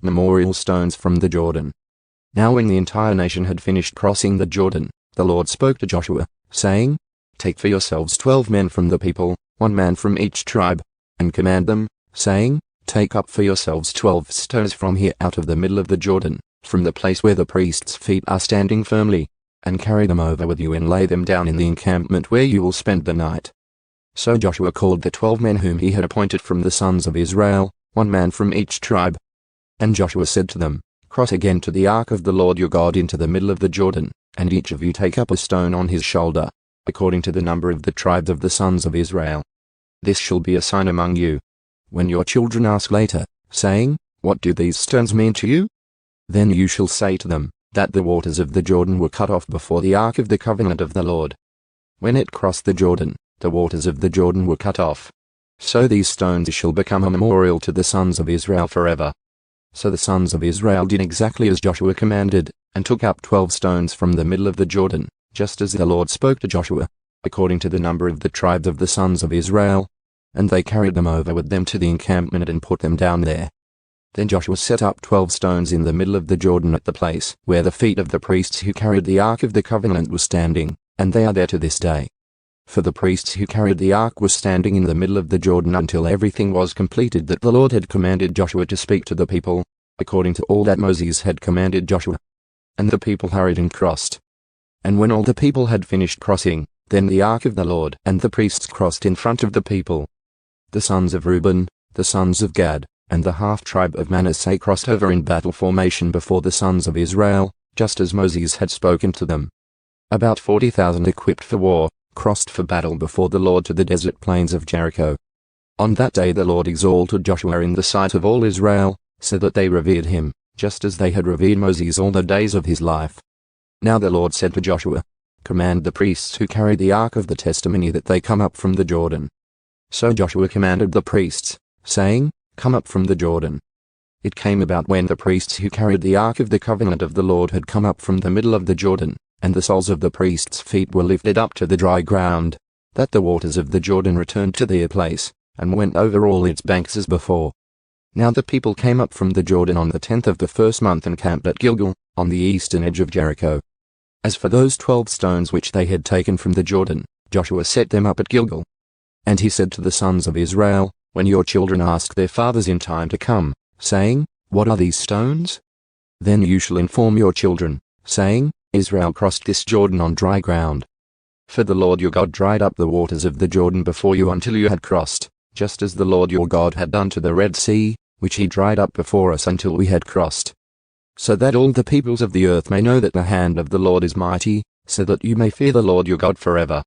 memorial stones from the Jordan. Now when the entire nation had finished crossing the Jordan, the Lord spoke to Joshua, saying, "Take for yourselves 12 men from the people, 1 man from each tribe, and command them, saying, Take up for yourselves 12 stones from here out of the middle of the Jordan, from the place where the priests' feet are standing firmly, and carry them over with you and lay them down in the encampment where you will spend the night." So Joshua called the 12 men whom he had appointed from the sons of Israel, 1 man from each tribe. And Joshua said to them, "Cross again to the ark of the Lord your God into the middle of the Jordan, and each of you take up a stone on his shoulder, according to the number of the tribes of the sons of Israel. This shall be a sign among you. When your children ask later, saying, What do these stones mean to you? Then you shall say to them, that the waters of the Jordan were cut off before the ark of the covenant of the Lord. When it crossed the Jordan, the waters of the Jordan were cut off. So these stones shall become a memorial to the sons of Israel forever." So the sons of Israel did exactly as Joshua commanded, and took up 12 stones from the middle of the Jordan, just as the Lord spoke to Joshua, according to the number of the tribes of the sons of Israel, and they carried them over with them to the encampment and put them down there. Then Joshua set up 12 stones in the middle of the Jordan at the place where the feet of the priests who carried the ark of the covenant were standing, and they are there to this day. For the priests who carried the ark were standing in the middle of the Jordan until everything was completed that the Lord had commanded Joshua to speak to the people, according to all that Moses had commanded Joshua. And the people hurried and crossed. And when all the people had finished crossing, then the ark of the Lord and the priests crossed in front of the people. The sons of Reuben, the sons of Gad, and the half-tribe of Manasseh crossed over in battle formation before the sons of Israel, just as Moses had spoken to them. About 40,000 equipped for war crossed for battle before the Lord to the desert plains of Jericho. On that day the Lord exalted Joshua in the sight of all Israel, so that they revered him, just as they had revered Moses all the days of his life. Now the Lord said to Joshua, "Command the priests who carry the ark of the testimony that they come up from the Jordan." So Joshua commanded the priests, saying, "Come up from the Jordan." It came about when the priests who carried the ark of the covenant of the Lord had come up from the middle of the Jordan, and the soles of the priests' feet were lifted up to the dry ground, that the waters of the Jordan returned to their place, and went over all its banks as before. Now the people came up from the Jordan on the 10th of the first month and camped at Gilgal, on the eastern edge of Jericho. As for those 12 stones which they had taken from the Jordan, Joshua set them up at Gilgal. And he said to the sons of Israel, "When your children ask their fathers in time to come, saying, What are these stones? Then you shall inform your children, saying, Israel crossed this Jordan on dry ground. For the Lord your God dried up the waters of the Jordan before you until you had crossed, just as the Lord your God had done to the Red Sea, which he dried up before us until we had crossed. So that all the peoples of the earth may know that the hand of the Lord is mighty, so that you may fear the Lord your God forever.